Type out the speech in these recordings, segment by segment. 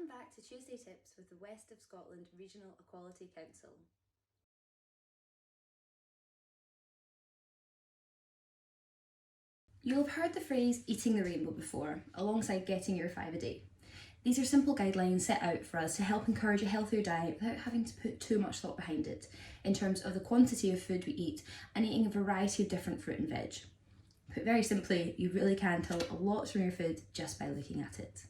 Welcome back to Tuesday Tips with the West of Scotland Regional Equality Council. You'll have heard the phrase eating the rainbow before, alongside getting your 5 a day. These are simple guidelines set out for us to help encourage a healthier diet without having to put too much thought behind it, in terms of the quantity of food we eat and eating a variety of different fruit and veg. Put very simply, you really can tell a lot from your food just by looking at it.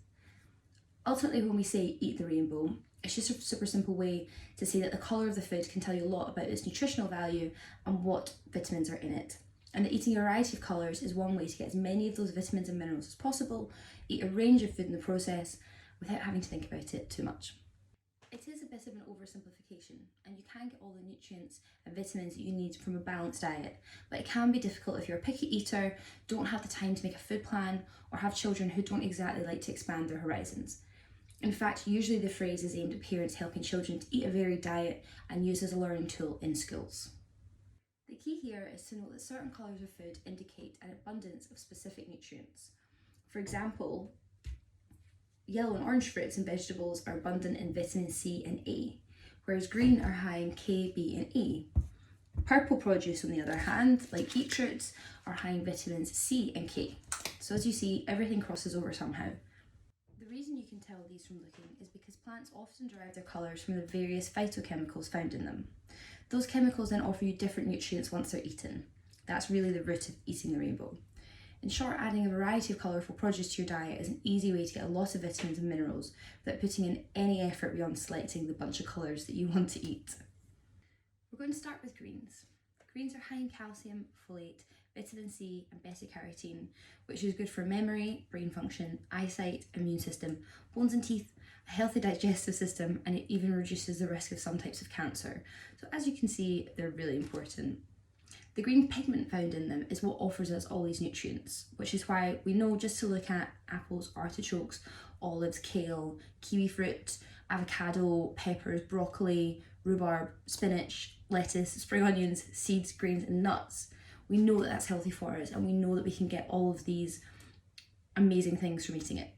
Ultimately, when we say eat the rainbow, it's just a super simple way to say that the colour of the food can tell you a lot about its nutritional value and what vitamins are in it. And that eating a variety of colours is one way to get as many of those vitamins and minerals as possible, eat a range of food in the process without having to think about it too much. It is a bit of an oversimplification, and you can get all the nutrients and vitamins that you need from a balanced diet, but it can be difficult if you're a picky eater, don't have the time to make a food plan, or have children who don't exactly like to expand their horizons. In fact, usually the phrase is aimed at parents helping children to eat a varied diet and used as a learning tool in schools. The key here is to note that certain colours of food indicate an abundance of specific nutrients. For example, yellow and orange fruits and vegetables are abundant in vitamin C and A, whereas green are high in K, B and E. Purple produce, on the other hand, like beetroots, are high in vitamins C and K. So as you see, everything crosses over somehow. The reason you can tell these from looking is because plants often derive their colours from the various phytochemicals found in them. Those chemicals then offer you different nutrients once they're eaten. That's really the root of eating the rainbow. In short, adding a variety of colourful produce to your diet is an easy way to get a lot of vitamins and minerals without putting in any effort beyond selecting the bunch of colours that you want to eat. We're going to start with greens. Greens are high in calcium, folate, vitamin C and beta-carotene, which is good for memory, brain function, eyesight, immune system, bones and teeth, a healthy digestive system, and it even reduces the risk of some types of cancer. So as you can see, they're really important. The green pigment found in them is what offers us all these nutrients, which is why we know just to look at apples, artichokes, olives, kale, kiwi fruit, avocado, peppers, broccoli, rhubarb, spinach, lettuce, spring onions, seeds, grains and nuts. We know that that's healthy for us, and we know that we can get all of these amazing things from eating it.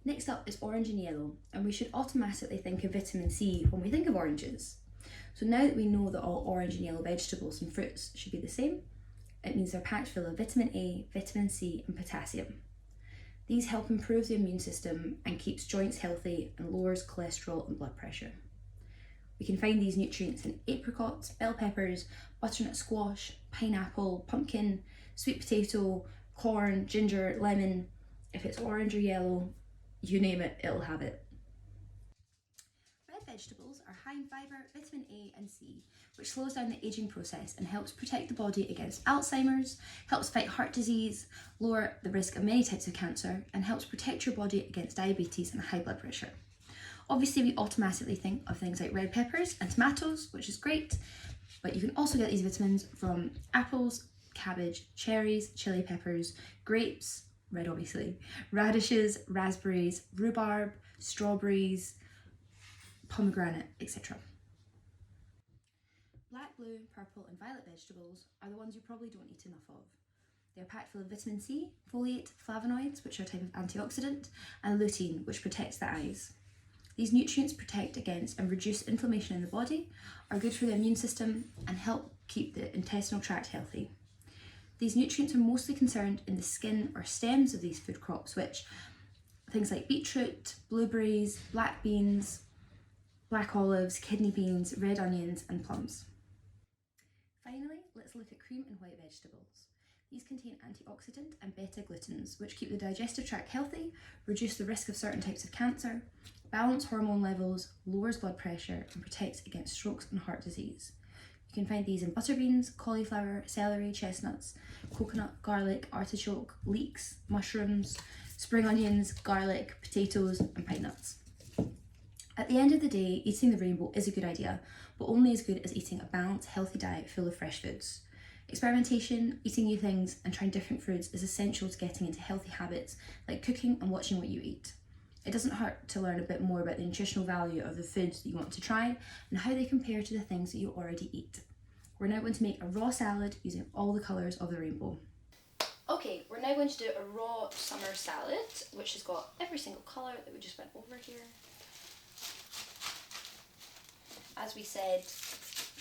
Next up is orange and yellow, and we should automatically think of vitamin C when we think of oranges. So now that we know that all orange and yellow vegetables and fruits should be the same, it means they're packed full of vitamin A, vitamin C and potassium. These help improve the immune system and keeps joints healthy and lowers cholesterol and blood pressure. We can find these nutrients in apricots, bell peppers, butternut squash, pineapple, pumpkin, sweet potato, corn, ginger, lemon. If it's orange or yellow, you name it, it'll have it. Red vegetables are high in fibre, vitamin A and C, which slows down the ageing process and helps protect the body against Alzheimer's, helps fight heart disease, lower the risk of many types of cancer, and helps protect your body against diabetes and high blood pressure. Obviously, we automatically think of things like red peppers and tomatoes, which is great, but you can also get these vitamins from apples, cabbage, cherries, chili peppers, grapes, red obviously, radishes, raspberries, rhubarb, strawberries, pomegranate, etc. Black, blue, purple and violet vegetables are the ones you probably don't eat enough of. They're packed full of vitamin C, folate, flavonoids, which are a type of antioxidant, and lutein, which protects the eyes. These nutrients protect against and reduce inflammation in the body, are good for the immune system, and help keep the intestinal tract healthy. These nutrients are mostly concerned in the skin or stems of these food crops, which things like beetroot, blueberries, black beans, black olives, kidney beans, red onions, and plums. Finally, let's look at cream and white vegetables. These contain antioxidant and beta-glucans, which keep the digestive tract healthy, reduce the risk of certain types of cancer, balance hormone levels, lowers blood pressure, and protects against strokes and heart disease. You can find these in butter beans, cauliflower, celery, chestnuts, coconut, garlic, artichoke, leeks, mushrooms, spring onions, garlic, potatoes, and pine nuts. At the end of the day, eating the rainbow is a good idea, but only as good as eating a balanced, healthy diet full of fresh foods. Experimentation, eating new things, and trying different foods is essential to getting into healthy habits like cooking and watching what you eat. It doesn't hurt to learn a bit more about the nutritional value of the foods that you want to try and how they compare to the things that you already eat. We're now going to make a raw salad using all the colours of the rainbow. Okay, we're now going to do a raw summer salad, which has got every single colour that we just went over here. As we said,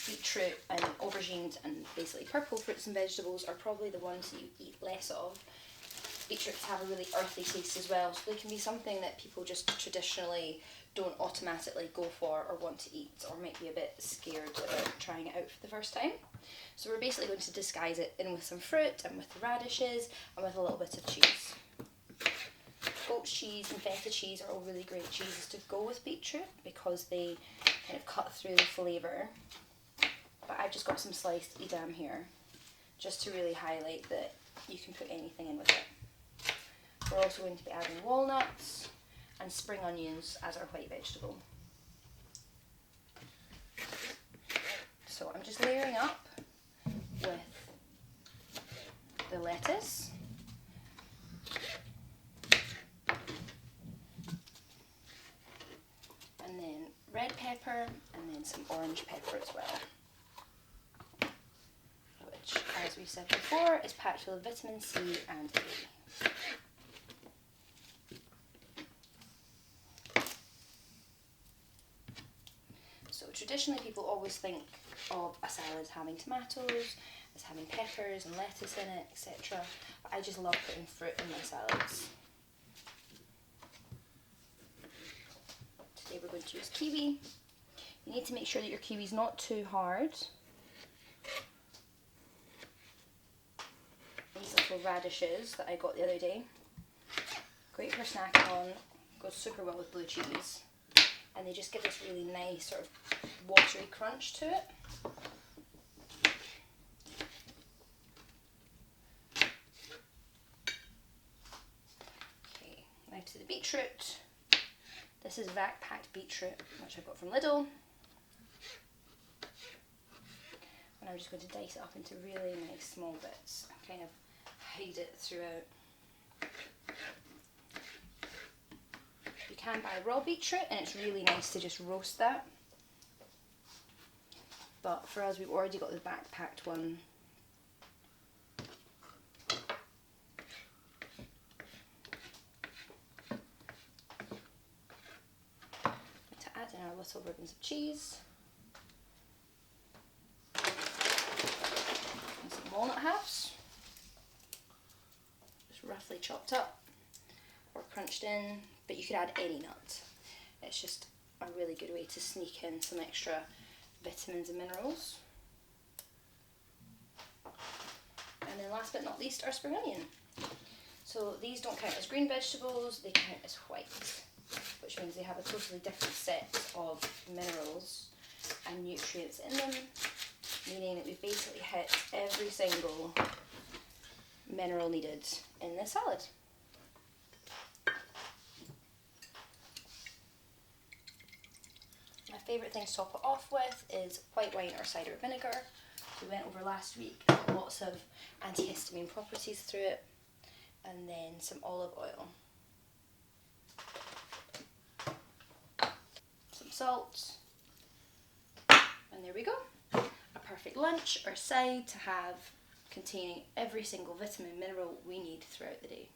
beetroot and aubergines and basically purple fruits and vegetables are probably the ones that you eat less of. Beetroots have a really earthy taste as well, so they can be something that people just traditionally don't automatically go for or want to eat, or might be a bit scared about trying it out for the first time. So we're basically going to disguise it in with some fruit and with the radishes and with a little bit of cheese. Goat cheese and feta cheese are all really great cheeses to go with beetroot because they kind of cut through the flavour. But I've just got some sliced Edam here, just to really highlight that you can put anything in with it. We're also going to be adding walnuts and spring onions as our white vegetable. So I'm just layering up with the lettuce, and then red pepper, and then some orange pepper as well, which, as we said before, is packed with vitamin C and A. So traditionally people always think of a salad as having tomatoes, as having peppers and lettuce in it, etc. But I just love putting fruit in my salads. Today we're going to use kiwi. You need to make sure that your kiwi's not too hard. These little radishes that I got the other day, great for snacking on, goes super well with blue cheese. And they just give this really nice sort of watery crunch to it. Okay, now to the beetroot. This is vac packed beetroot, which I got from Lidl. And I'm just going to dice it up into really nice small bits and kind of hide it throughout. You can buy raw beetroot and it's really nice to just roast that. But for us, we've already got the backpacked one. To add in our little ribbons of cheese. And some walnut halves. Just roughly chopped up or crunched in, but you could add any nut. It's just a really good way to sneak in some extra vitamins and minerals. And then last but not least, our spring onion. So these don't count as green vegetables, they count as white, which means they have a totally different set of minerals and nutrients in them, meaning that we've basically hit every single mineral needed in this salad. My favourite thing to top it off with is white wine or cider vinegar. We went over last week, lots of antihistamine properties through it, and then some olive oil. Some salt, and there we go. A perfect lunch or side to have containing every single vitamin and mineral we need throughout the day.